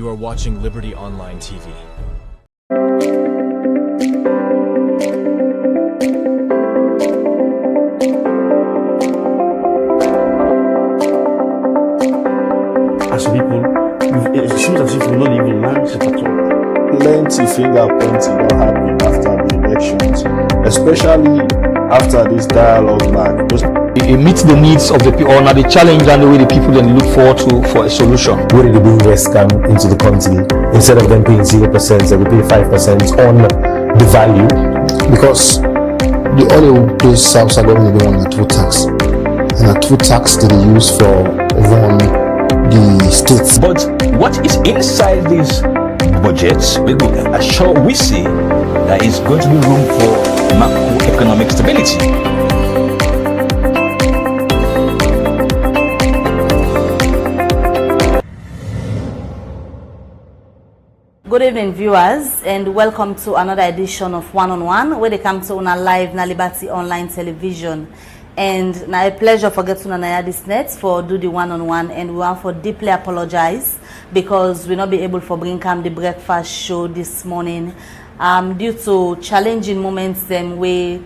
You are watching Liberty Online TV. As people, it seems as if we're not even mindset at all. Plenty finger pointing don't happen after the elections, especially after this dialogue mark. It meets the needs of the people, or not the challenge and the way the people then look forward to for a solution. Where did the invest come into the country? Instead of them paying 0%, they will pay 5% on the value. Because the oil pays South Sudan will be on a two tax. And a two tax that they use for run the states. But what is inside these budgets, we see there is going to be room for macroeconomic stability. Good evening, viewers, and welcome to another edition of One on One, where they come to una live na Liberty Online Television. And now a pleasure for getting on this net for do the one-on-one, and we want to deeply apologize because we not be able to bring come the breakfast show this morning due to challenging moments we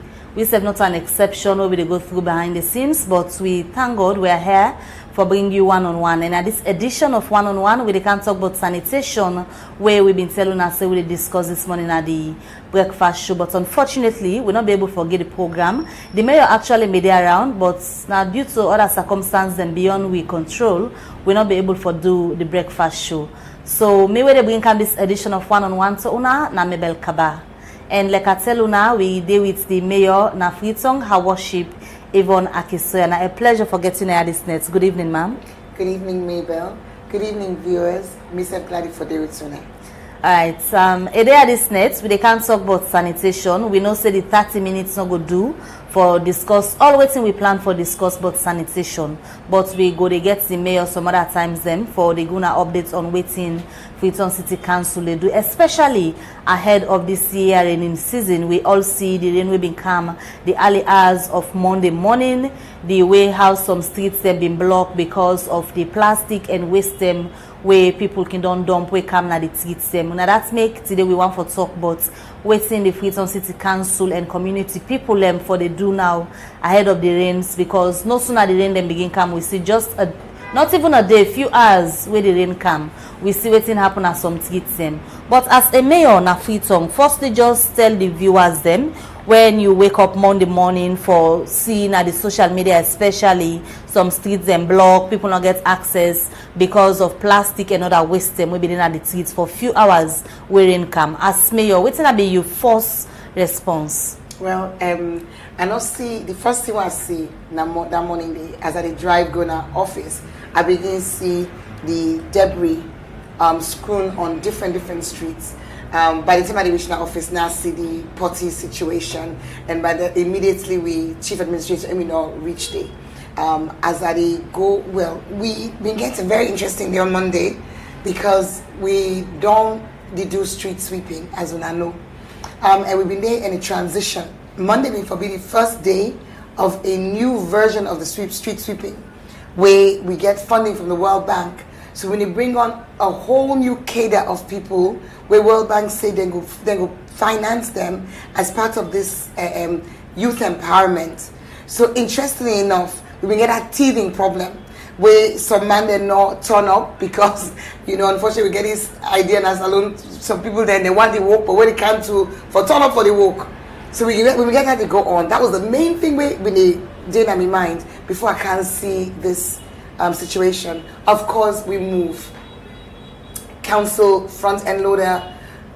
serve not an exception where we go through behind the scenes, but we thank God we are here for bringing you one-on-one. And at this edition of one-on-one, we can talk about sanitation, where we've been telling us we discuss this morning at the breakfast show. But unfortunately, we'll not be able to forget the program. The mayor actually made it around, but now due to other circumstances and beyond we control, we'll not be able to do the breakfast show. So, me where they bring come this edition of one-on-one to una na Mebel Kaba. And like I tell una, we deal with the mayor na Freetown, her worship, Yvonne Aki-Sawyer. A pleasure for getting here this net. Good evening, ma'am. Good evening, Mabel. Good evening, viewers. Miss Glady for the return. Alright, a day at this net, we can't talk about sanitation. We know say the 30 minutes not go do for discuss all waiting we plan for discuss about sanitation. But we go to get the mayor some other times them for the gonna updates on waiting Freetown City Council they do, especially ahead of this year raining season. We all see the rain will become the early hours of Monday morning, the way how some streets have been blocked because of the plastic and waste them where people can don't dump where come na the streets them. Now that's make today we want to talk about waiting the Freetown City Council and community people them for they do now ahead of the rains, because no sooner the rain them begin come, we see just not even a day, few hours where the rain come, we see waiting happen at some streets them. But as a mayor na Freetown, firstly just tell the viewers them when you wake up Monday morning for seeing at the social media, especially some streets and block, people not get access because of plastic and other waste them we be in at the streets for few hours where rain come. As mayor, what's gonna be your first response? Well, I not see the first thing I see that morning as I drive going to office, I begin to see the debris strewn on different streets. By the time I reach the office, now see the potty situation, and immediately we chief administrator reach there. As I go, well, we been getting very interesting day on Monday because we don't do street sweeping as I know, and we've been there in a transition. Monday will be the first day of a new version of the street sweeping, where we get funding from the World Bank. So when you bring on a whole new cadre of people, where World Bank say they go finance them as part of this youth empowerment. So interestingly enough, we get a teething problem where some man they not turn up because unfortunately we get this idea as alone. Some people then they want the work, but when it comes to for turn up for the work, so we get that to go on. That was the main thing we did in my mind before I can see this situation. Of course, we move. Council front end loader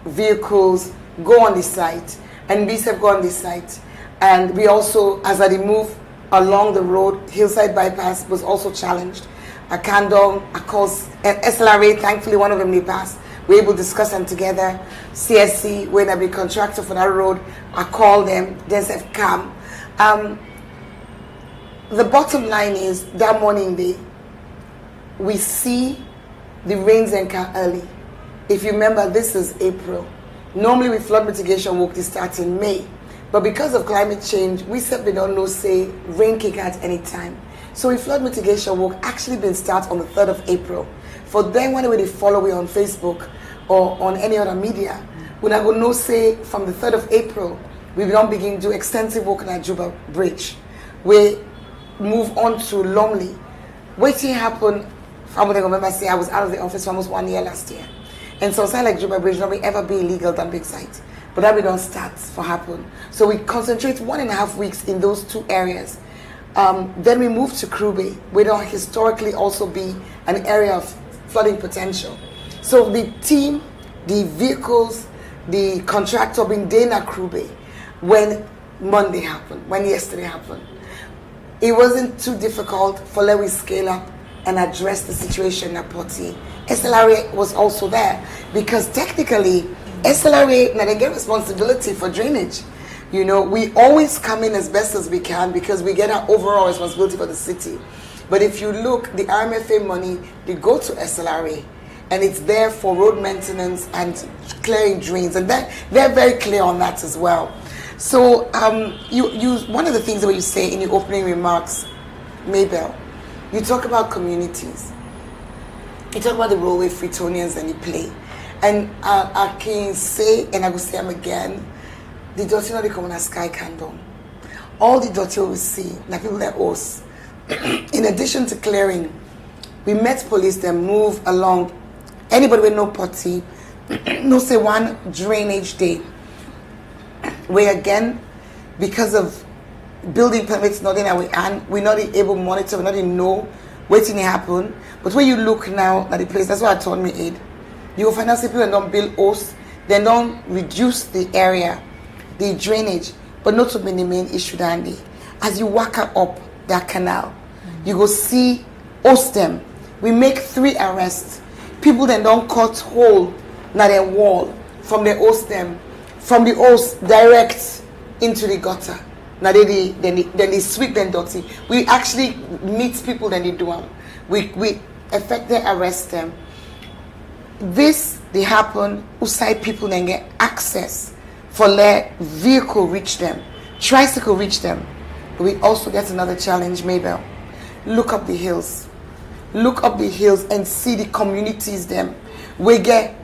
vehicles go on the site, and BSEF go on the site, and we also, as I move along the road, Hillside Bypass was also challenged. A Candom, of course, SLRA, thankfully one of them they passed. We're able to discuss them together. CSC, when I be contractor for that road, I call them, then say come. The bottom line is that morning we see the rains and come early. If you remember, this is April. Normally with flood mitigation work, they start in May. But because of climate change, we simply don't know, say, rain kick at any time. So with flood mitigation work actually been start on the 3rd of April. For them, when they follow me on Facebook or on any other media, when I go no say from the 3rd of April, we don't begin to do extensive work on Juba Bridge. We move on to Lumley. Waiting happen, I would remember say I was out of the office for almost 1 year last year. And so something like Juba Bridge not ever be illegal than big site. But that we don't start for happen. So we concentrate 1.5 weeks in those 2 areas. Then we move to Crew Bay, where don't historically also be an area of flooding potential. So the team, the vehicles, the contractor being Dana Crew Bay when Monday happened, when yesterday happened. It wasn't too difficult for let we scale up and address the situation at Poti. SLRA was also there because technically SLRA now they get responsibility for drainage. You know, we always come in as best as we can because we get our overall responsibility for the city. But if you look, the RMFA money, they go to SLRA and it's there for road maintenance and clearing drains, and they're very clear on that as well. So you one of the things that you say in your opening remarks, Mabel, you talk about communities. You talk about the role where Freetonians and you play. And I can say, and I will say them again, the dirty not the common as sky candle. All the dirty we see, like people that us. In addition to clearing, we met police that move along. Anybody with no potty, no say one drainage day. Where again, because of building permits not in our hand, we're not able to monitor, we're not even know waiting to happen. But when you look now at the place, that's what I told me, Aid. You will find out people that don't build hosts, they don't reduce the area, the drainage, but not to be the main issue, Dandy. As you walk up that canal, you go see host them. We make 3 arrests. People then don't cut hole na their wall from the host them, from the host direct into the gutter. Now then they sweep them dirty. We actually meet people then they do them. We effectively arrest them. This they happen outside people then get access for their vehicle reach them, tricycle reach them. We also get another challenge, Mabel. Look up the hills. Look up the hills and see the communities them. We get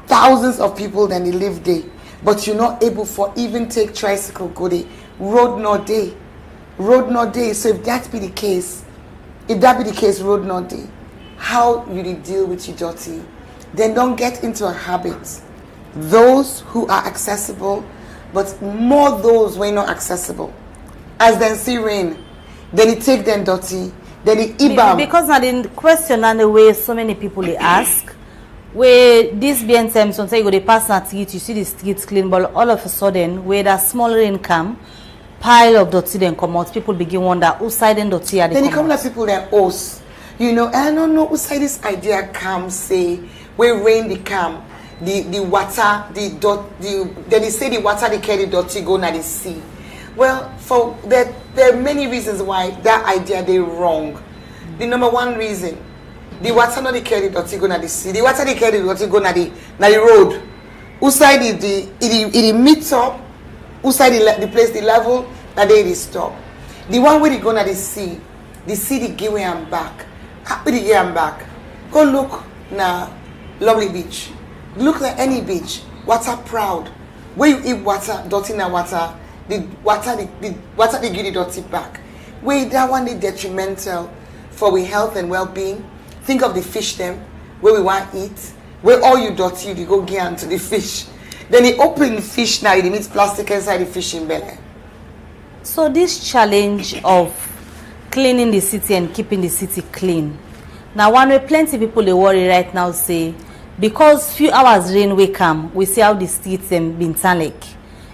thousands of people then they live there, but you're not able for even take tricycle go there. Road not day. Road not day. So if that be the case, road not day, how you deal with your dirty? Then don't get into a habit. Those who are accessible, but more those who are not accessible. As then see rain, then it take them dirty, then it ibam. Because now the question and the way so many people they ask, where this BNTM sometimes you go they pass that street, you see the streets clean, but all of a sudden where that small rain come, pile of dirty then come out, people begin wonder whose side and dirty are they. Then it come like people then us. You know, I don't know whose side this idea come say where rain they come. The water, then they say the water they carry dirty go na the sea. Well, for there are many reasons why that idea they wrong. The number one reason, the water not they carry dirty go na the sea. The water they carry dirty go na the road. Outside it meets up. Outside the place the level that they stop. The one where they go na the sea they give way and back. Happy the year and back. Go look na lovely beach. Look at any beach, water proud. Where you eat water, dirty na water, the water they give the dirty back. Where that one is detrimental for we health and well-being. Think of the fish them, where we want to eat, where all you dirty, you go get into the fish. Then they open the fish now, it means plastic inside the fish in belly. So this challenge of cleaning the city and keeping the city clean. Now one way plenty people they worry right now say, because few hours rain will come, we see how the streets been like.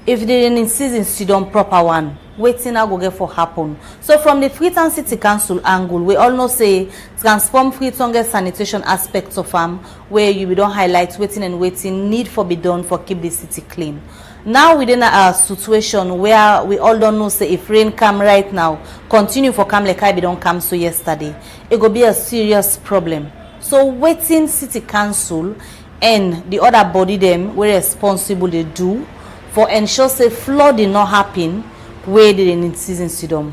If the rainy season still don't proper one, waiting now go get for happen. So from the Freetown City Council angle, we all know say transform Freetown get sanitation aspects of where you don't highlight waiting need for be done for keep the city clean. Now within a situation where we all don't know say if rain come right now, continue for come like I be don't come so yesterday, it go be a serious problem. So waiting City Council and the other body them were responsible they do for ensure say flooding not happen where the rainy season see them.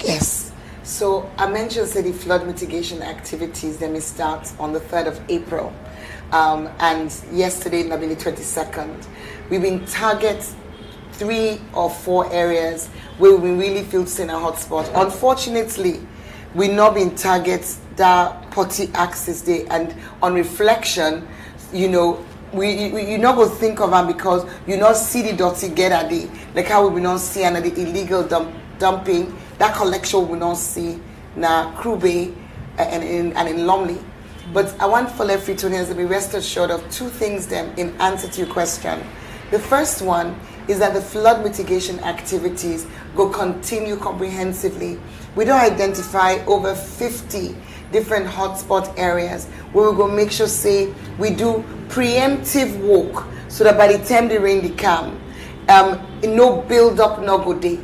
Yes. So I mentioned say the flood mitigation activities that may start on the 3rd of April. And yesterday, Nabili 22nd, we've been target 3 or 4 areas where we really feel in a hotspot. Unfortunately, we not been target that potty access day, and on reflection, you know, you not go think of them because you not see the dirty get at the like how we not see and the illegal dumping that collection we not see na Crew Bay and in Lumley. But I want for Freetonians to be rest assured of 2 things them in answer to your question. The first one is that the flood mitigation activities go continue comprehensively. We don't identify over 50 different hotspot areas where we go make sure say we do preemptive work so that by the time the rain they come, no build up no go day.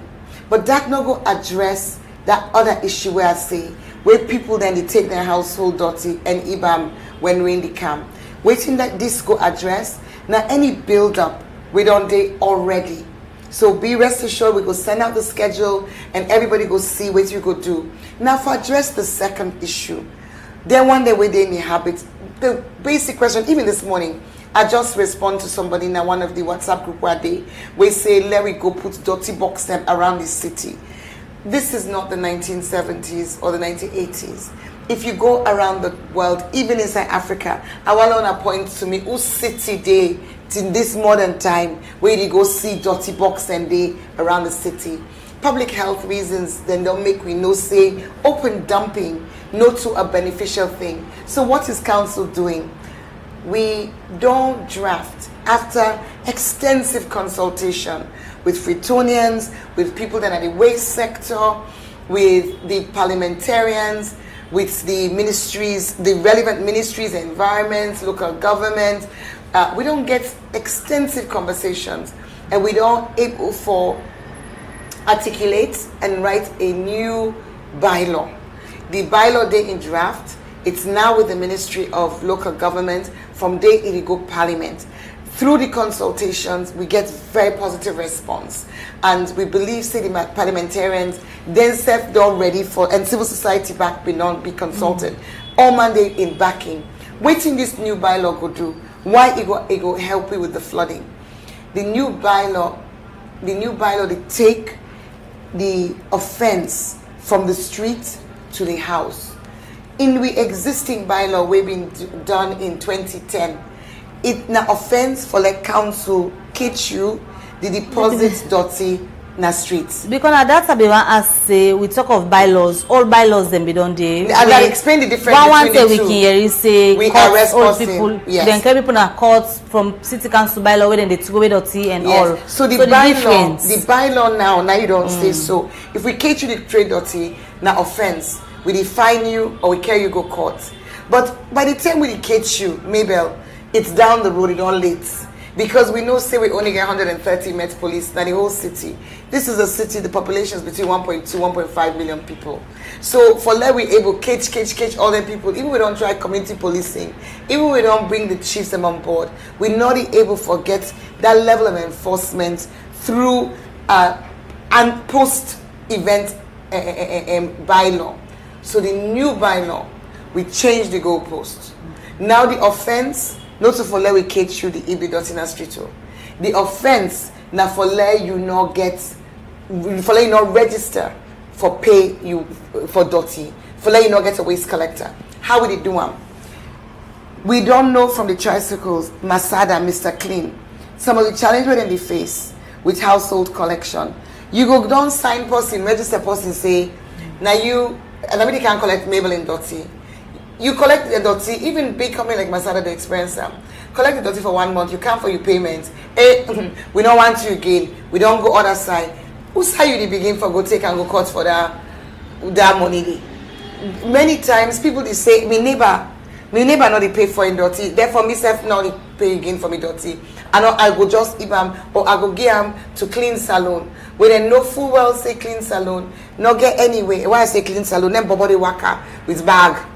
But that no go address that other issue where I say where people then they take their household dirty and IBAM when rain they come. Waiting that this go address now any build up we don't day already. So be rest assured we go send out the schedule and everybody go see what you go do. Now for address the second issue, then one day where they in the habit, the basic question, even this morning, I just respond to somebody in one of the WhatsApp group where we say let we go put dirty box them around the city. This is not the 1970s or the 1980s. If you go around the world, even inside Africa, I want to point to me whose city day in this modern time where you go see dirty box and day around the city. Public health reasons then don't make we know say open dumping not to a beneficial thing. So what is council doing? We don't draft after extensive consultation with Freetonians, with people that are in the waste sector, with the parliamentarians, with the ministries, the relevant ministries, environment, local government. We don't get extensive conversations and we don't able for articulate and write a new bylaw. The bylaw day in draft, it's now with the Ministry of Local Government. From day it will go Parliament. Through the consultations, we get very positive response. And we believe city parliamentarians then set door ready for, and civil society back be consulted. All mandate in backing. Waiting this new bylaw go do. Why it go help you with the flooding? The new bylaw, they take the offense from the street to the house. In the existing bylaw we've been done in 2010, it na offense for like council catch you the deposit dirty na streets. Because at that time we want us say we talk of bylaws, all bylaws them be done there. And I explain the difference one between the say two. We can hear say we courts, arrest old person. people, Yes. then carry people na courts from city council bylaw where then they took away dirty and all. So the bylaw now you don't say so. If we catch you the trade dirty, na offense, we define you or we carry you go court. But by the time we catch you, Mabel, it's down the road, it's all late. Because we know say we only get 130 Met Police than the whole city. This is a city, the population is between 1.2, 1.5 million people. So for let we able catch all them people, even we don't try community policing, even we don't bring the chiefs them on board, we're not able to forget that level of enforcement through and post-event bylaw. So the new bylaw, we change the goalpost. Now the offense, not to for let we catch you the EB dot in a street. The offense now for let you not get, for let you not register for pay you for dirty, for let you not get a waste collector. How will it do them? We don't know from the tricycles, Masada, Mr. Clean, some of the challenges they face with household collection. You go down sign person, register person say, now you, and nobody can collect Mabel in dirty. You collect the dirty, even big company like Masada, they experience them. Collect the dirty for 1 month, you come for your payment. Hey, we don't want you again. We don't go other side. Who say you the begin for go take and go cut for that money day? Many times people they say, my neighbor not they pay for in dirty. Therefore, myself now they pay again for me dirty. And I go just give them or I go give them to clean salon. Where they know full well say clean salon, not get anyway. Why I say clean salon? Then body worker with bag.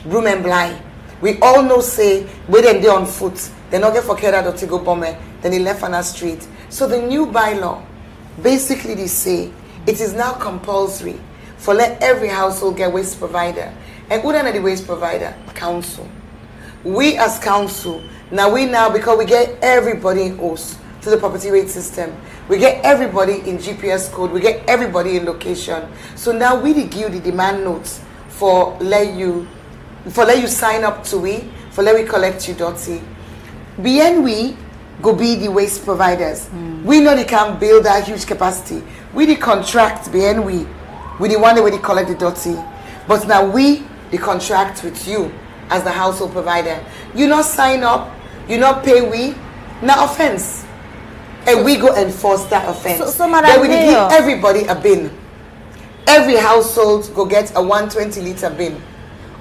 Broom and blind. We all know say where them they on foot, they not get for care that to go bomb, then they left on our street. So the new bylaw, basically they say it is now compulsory for let every household get waste provider. And who then are the waste provider? Council. We as council, now because we get everybody in host to the property rate system, we get everybody in GPS code, we get everybody in location. So now we give you the demand notes for let you sign up to we, for let we collect you dirty. Bien we go be the waste providers. We know they can build that huge capacity. We the contract bien we the one that we collect the dirty. But now we the contract with you as the household provider. You not sign up, you not pay we, not offense. And we go enforce that offense. So then we give everybody a bin. Every household go get a 120-liter bin.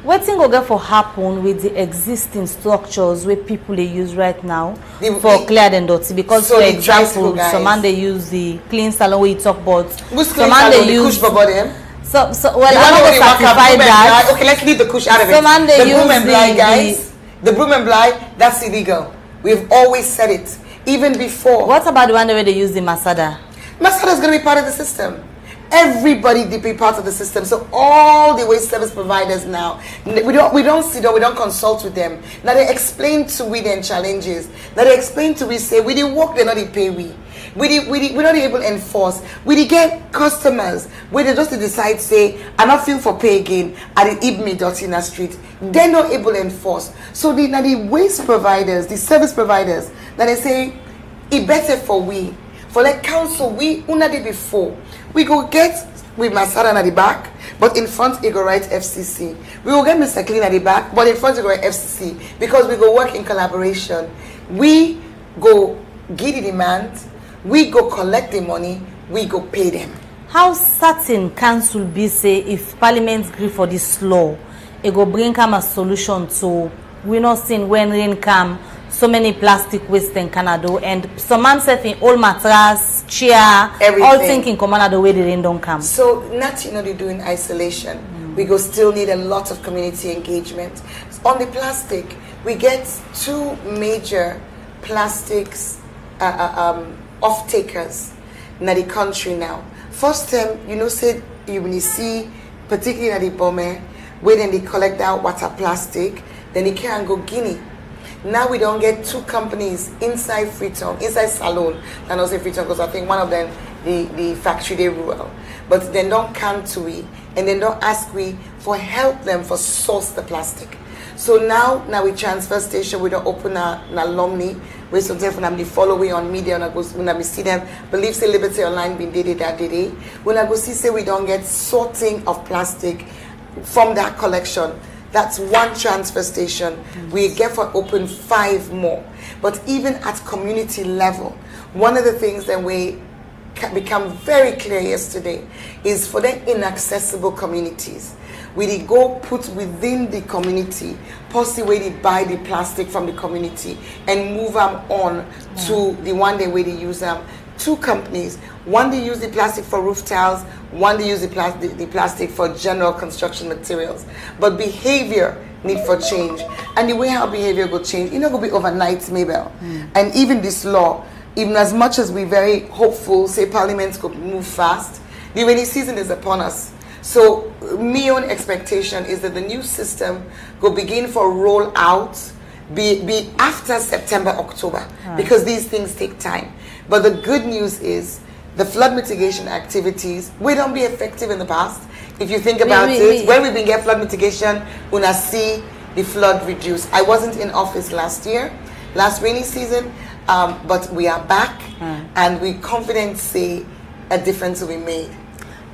What thing go get for happen with the existing structures where people they use right now for clear and dirty? Because so for example, some man they use the clean salon where you talk about. Some man they use So well, I'm not certify that. Okay, let's leave the kush out of it. The broom and blind guys. The broom and blind, that's illegal. We've always said it, even before. What about the one where they use the Masada? Masada is going to be part of the system. Everybody to be part of the system. So all the waste service providers now, we don't sit down, we don't consult with them. Now they explain to we their challenges. Now they explain to we say we did work, they not they pay we. We're not able to enforce. We did get customers where they just decide say I not feel for pay again. I did eat me dirty in the street. They're not able to enforce. So the waste providers, the service providers, that they say it better for we. For like council, we una day before we go get with Masada at the back, but in front it go write FCC. We will get Mr. Clean at the back, but in front it go write FCC because we go work in collaboration. We go give the demand, we go collect the money, we go pay them. How certain council be say if Parliament agree for this law, it go bring come a solution to we not seen when rain come. So many plastic waste in Canada, and some man said in all mattress, chair, everything. All thinking come on the way the rain don't come. So nothing they do in isolation. We go still need a lot of community engagement. On the plastic, we get two major plastics off takers in the country now. First time, say you see, particularly in the Bome, where then they collect that water plastic, then they can go Guinea. Now we don't get two companies inside Freetown, inside Salon, and also Freetown, because I think one of them, the factory, they rural. But then don't come to we, and then don't ask we for help them for source the plastic. So now we transfer station, we don't open an alumni, we sometimes when I'm the following on media, when I see them, believe say Liberty Online been did it that day. When I go see say we don't get sorting of plastic from that collection. That's one transfer station. We get for open 5 more. But even at community level, one of the things that we become very clear yesterday is for the inaccessible communities. We did go put within the community, possibly they buy the plastic from the community and move them on to the one day where they use them. 2 companies. One they use the plastic for roof tiles, one they use the plastic for general construction materials. But behavior need for change. And the way how behavior will change, it not going to be overnight, Mabel. And even this law, even as much as we're very hopeful, say Parliament could move fast, the rainy season is upon us. So my own expectation is that the new system will begin for roll out, be after September, October, because these things take time. But the good news is the flood mitigation activities, we don't be effective in the past. If you think about it, when we've been getting flood mitigation, when I see the flood reduce. I wasn't in office last rainy season, but we are back and we confident say a difference will be made.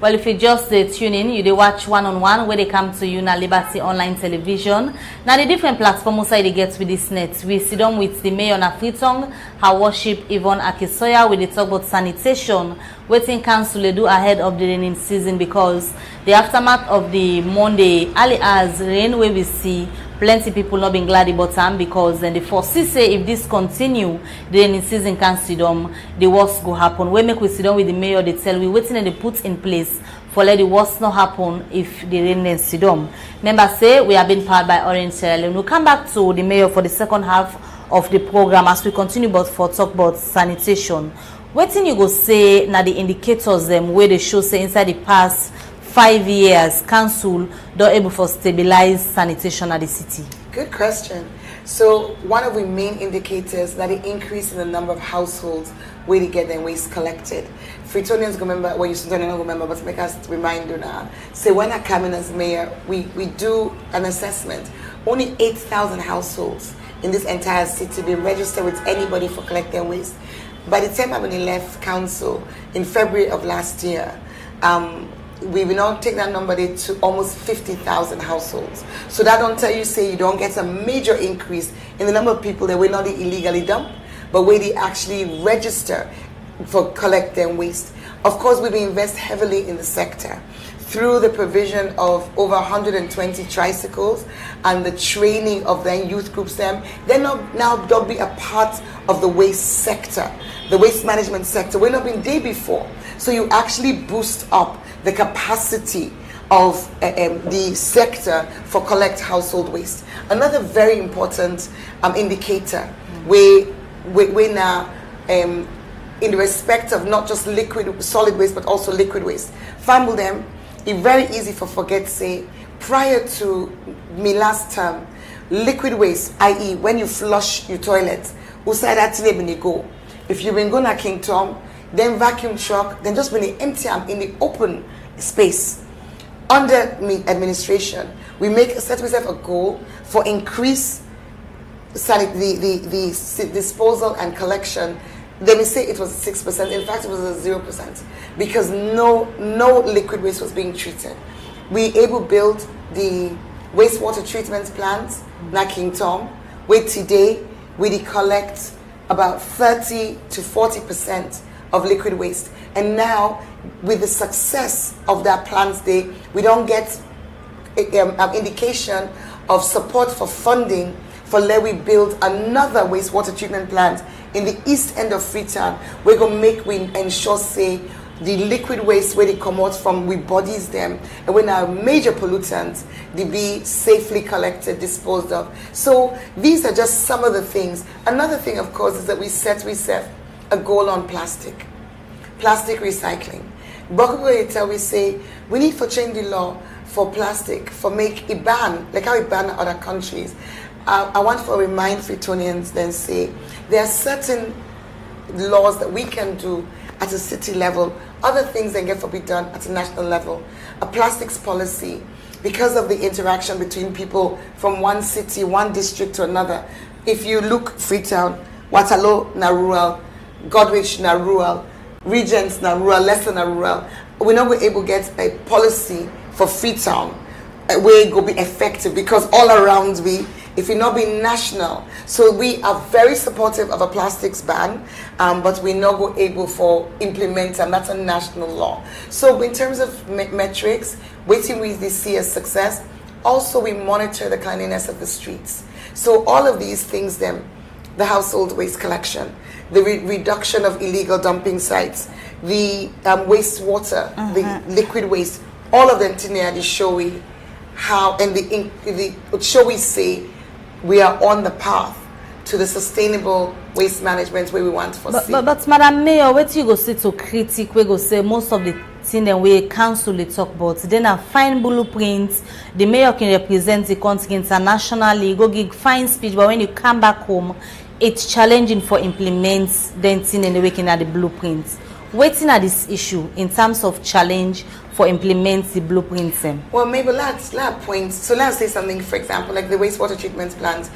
Well, if you just tune in, you watch one-on-one where they come to you na Liberty Online Television. Now the different platforms they get with this net. We sit down with the Mayor of Freetown, her worship Yvonne Aki-Sawyer, where they talk about sanitation, waiting council they do ahead of the raining season because the aftermath of the Monday early as rain where we see plenty people not being glad about them because then the foresee say if this continue, the rainy season can sit down, the worst go happen. We make we sit down with the mayor, they tell we waiting and they put in place for let the worst not happen if the rain sit down. Members say we have been powered by Orange Sierra Leone. We'll come back to the mayor for the second half of the program as we continue but for talk about sanitation. What thing you go say now the indicators them where they show say inside the past 5 years council don't able for stabilize sanitation at the city? Good question. So one of the main indicators that the increase in the number of households where they get their waste collected. Freetonians go remember, well, you don't remember, but make us remind you now. So when I come in as mayor, we do an assessment. Only 8,000 households in this entire city been registered with anybody for collecting waste. By the time I left council in February of last year, we will now take that number to almost 50,000 households. So that don't tell you, say you don't get a major increase in the number of people that will not illegally dump, but where they actually register for collecting waste. Of course, we invest heavily in the sector through the provision of over 120 tricycles and the training of their youth groups. They'll be a part of the waste sector, the waste management sector. We've not been there before. So you actually boost up the capacity of the sector for collect household waste. Another very important indicator, we now in respect of not just solid waste but also liquid waste. Fumble them. It's very easy for forget say prior to me last term, liquid waste, i.e. when you flush your toilet, go. If you've been going to King Tom, then vacuum truck, then just when they empty them in the open space. Under me administration, we set myself a goal for increase the disposal and collection. Let me say it was 6%. In fact, it was a 0% because no liquid waste was being treated. We able build the wastewater treatment plants na King Tom, where today we collect about 30 to 40% of liquid waste. And now, with the success of that plants day, we don't get indication of support for funding for let we build another wastewater treatment plant in the east end of Freetown. We're going to we ensure say the liquid waste where they come out from, we bodies them, and when our major pollutants, they be safely collected, disposed of. So these are just some of the things. Another thing, of course, is that we set a goal on plastic recycling. We say we need to change the law for plastic, for make it ban, like how it ban in other countries. I want to remind Freetonians then say there are certain laws that we can do at a city level, other things that get to be done at a national level. A plastics policy, because of the interaction between people from one city, one district to another. If you look Freetown, Waterloo na rural, Godwich na rural, Regents na rural, Leicester na rural, we're not going to able to get a policy for Freetown where it will be effective because all around if it not be national. So we are very supportive of a plastics ban, but we're not go able for implement, and that's a national law. So in terms of metrics, waiting we see as success. Also, we monitor the cleanliness of the streets. So all of these things, the household waste collection, the reduction of illegal dumping sites, the wastewater, the liquid waste, all of them today show we how, and the show we say we are on the path to the sustainable waste management where we want to see. But Madam Mayor, what you go say to critic, we go say most of the thing that we council they talk about, then a fine blueprints, the mayor can represent the country internationally, go give fine speech, but when you come back home, it's challenging for implement the thing and the working at the blueprints. Waiting at this issue in terms of challenge for implement the blueprints. Well, maybe let's point. So let's say something, for example, like the wastewater treatment plant.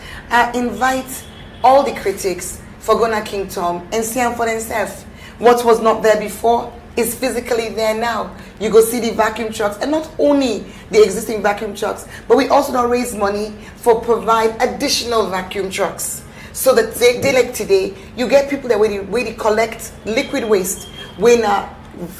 Invite all the critics for Gona King Tom and see them for themselves. What was not there before is physically there now. You go see the vacuum trucks, and not only the existing vacuum trucks, but we also now raise money for provide additional vacuum trucks. So that they like today, you get people that where they collect liquid waste when a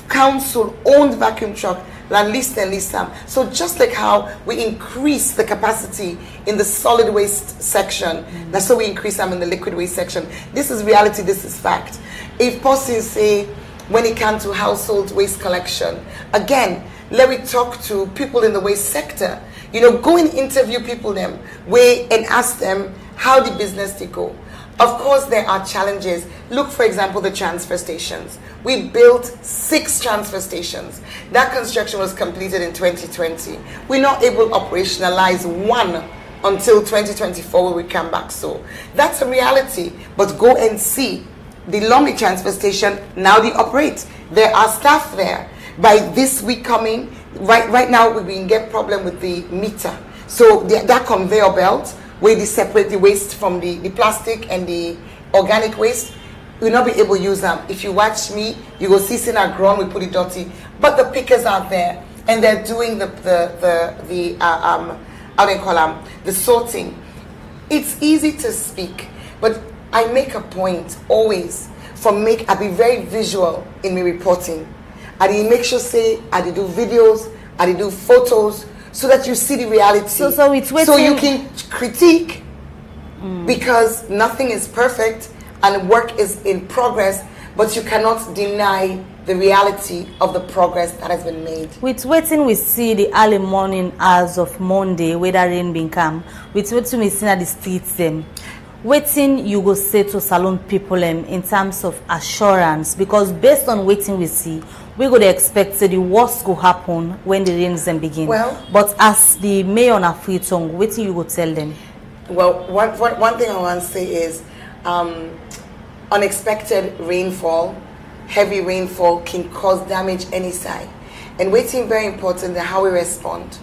council-owned vacuum truck and list them. So just like how we increase the capacity in the solid waste section, that's how we increase them in the liquid waste section. This is reality, this is fact. If persons say, when it comes to household waste collection, again, let me talk to people in the waste sector. Go and interview people and ask them how the business they go. Of course, there are challenges. Look, for example, the transfer stations. We built 6 transfer stations. That construction was completed in 2020. We're not able to operationalize one until 2024 when we come back. So that's a reality. But go and see the Lumley transfer station. Now they operate. There are staff there. By this week coming, right now we've been getting problem with the meter. So that conveyor belt where they separate the waste from the plastic and the organic waste, we'll not be able to use them. If you watch me, you will see in our ground we put it dirty, but the pickers are there and they're doing the how do you call them, the sorting. It's easy to speak, but I make a point always I be very visual in my reporting. I make sure say I do videos, I do photos, so that you see the reality. So it's waiting. So you can critique, because nothing is perfect and work is in progress, but you cannot deny the reality of the progress that has been made. With waiting, we see the early morning hours of Monday, whether rain been come. With waiting, we see at the streets them. Waiting, you go say to salon people in terms of assurance, because based on waiting we see, we could expect the worst could happen when the rains then begin. Well, but as the mayor of Freetown, waiting you go tell them. Well, one thing I want to say is unexpected rainfall, heavy rainfall can cause damage any side. And waiting very important in how we respond.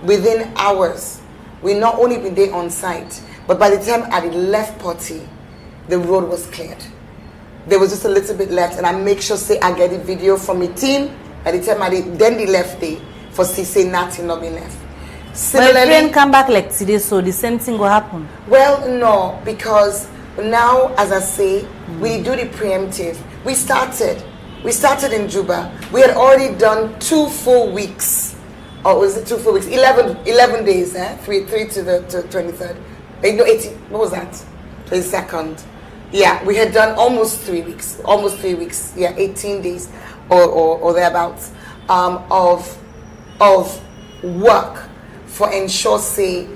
Within hours, we not only been there on site, but by the time I left Potty, the road was cleared. There was just a little bit left, and I make sure say I get the video from my team. By the time then they left there for say nothing not been left. Similarly, well, if rain come back like today, so the same thing will happen. Well, no, because now, as I say, we do the preemptive. We started in Juba. We had already done 2 full weeks, or was it 2 full weeks? 11 days, 3 to the 23rd. No, 18. What was that? 22nd. Yeah, we had done almost 3 weeks. Yeah, 18 days or thereabouts of work for ensure say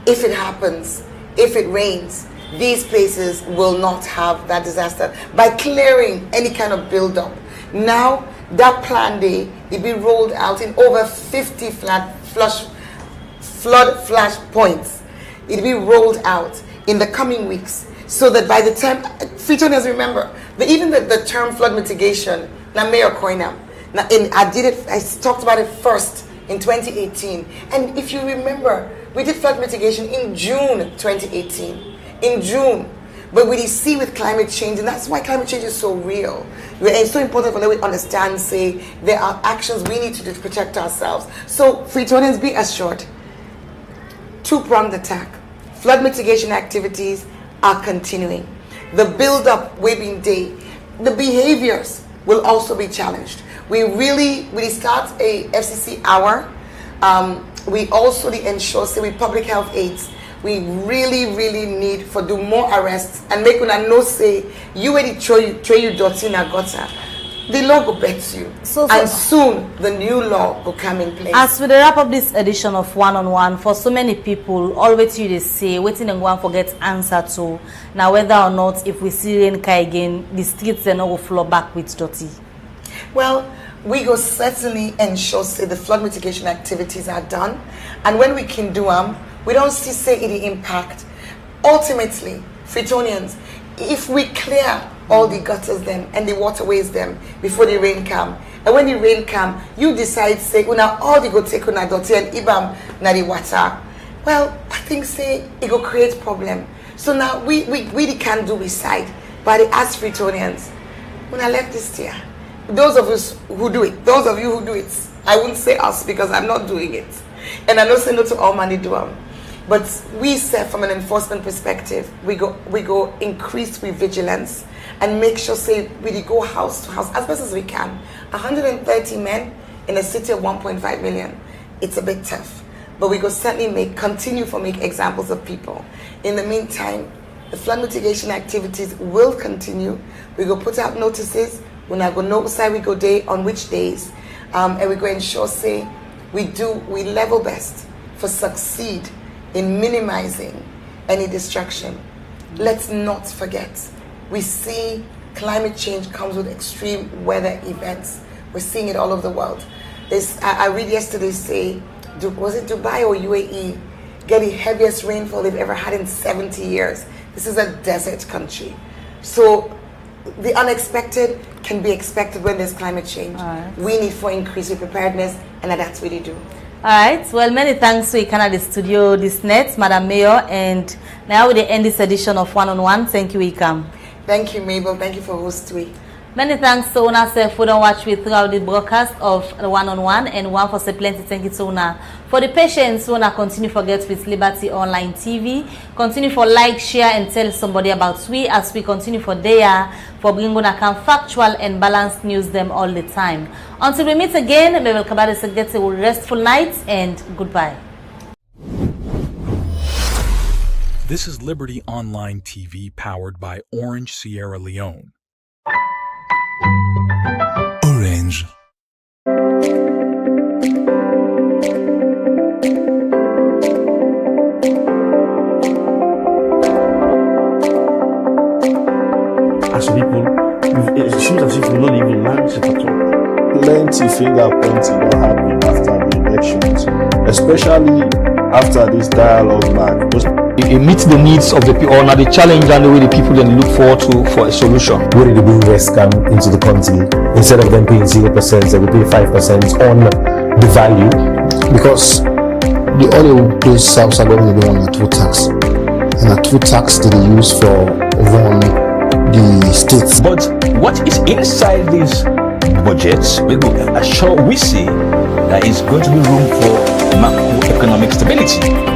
if it happens, if it rains, these places will not have that disaster by clearing any kind of build-up. Now that plan day will be rolled out in over 50 flood flash points. It'll be rolled out in the coming weeks, so that by the time Freetonians remember even the term flood mitigation. Now Mayor Koina, I talked about it first in 2018, and if you remember, we did flood mitigation in June 2018. In June. But we see with climate change, and that's why climate change is so real. It's so important for them to understand, say, there are actions we need to do to protect ourselves. So, Freetonians, be assured, 2-pronged attack. Flood mitigation activities are continuing. The build-up waving day, the behaviors will also be challenged. We start a FCC hour. We also ensure, say, with public health aids, we really need for do more arrests and make una know say you already throw you dirty in a gutter. The law will bet you, and soon the new law will come in place. As we wrap up this edition of One on One, for so many people, always you they say waiting and go and forget answer to now whether or not if we see rain again, the streets are not go flow back with dirty. Well, we go certainly ensure say the flood mitigation activities are done, and when we can do them, we don't see say the impact. Ultimately, Freetonians, if we clear all the gutters them and the waterways them before the rain come, and when the rain come, you decide say una all the go take una dirty and ibam na the water. Well, I think say it go create problem. So now we can't do beside, but as Freetonians, when I left this year, those of us who do it, those of you who do it, I wouldn't say us because I'm not doing it, and I don't say no to all money do them. But we said from an enforcement perspective, we go increase with vigilance and make sure say we go house to house as best as we can. 130 men in a city of 1.5 million, it's a bit tough, but we go certainly continue to make examples of people. In the meantime, the flood mitigation activities will continue. We go put out notices. When I go notify, we go day on which days, and we go ensure say we level best for succeed in minimizing any destruction. Let's not forget, we see climate change comes with extreme weather events. We're seeing it all over the world. I read yesterday say, was it Dubai or UAE, get the heaviest rainfall they've ever had in 70 years. This is a desert country. So the unexpected can be expected when there's climate change. Right. We need for increased preparedness, and that's what we do. All right. Well, many thanks to Canada Studio this net, Madam Mayor, and now we end this edition of One on One. Thank you, Ikam. Thank you, Mabel. Thank you for hosting me. Many thanks to Una Sef who don't watch with throughout the broadcast of One on One, and one for say plenty. Thank you to Una for the patience. Una continue forget with Liberty Online TV. Continue for like, share, and tell somebody about we as we continue for there for bringing Una come factual and balanced news them all the time. Until we meet again, may will kabade se get a restful night and goodbye. This is Liberty Online TV powered by Orange Sierra Leone. Orange. As people, it seems as if we're not even mindset at all. Plenty finger pointing don't happen after the elections, especially after this dialogue mark. It meets the needs of the people, or the challenge and the way the people then look forward to for a solution. Where did the invest come into the country? Instead of them paying 0%, they will pay 5% on the value. Because the oil place South Sudan will be on a two tax, and a two tax that they use for run the states. But what is inside these budgets, we see there is going to be room for macroeconomic stability.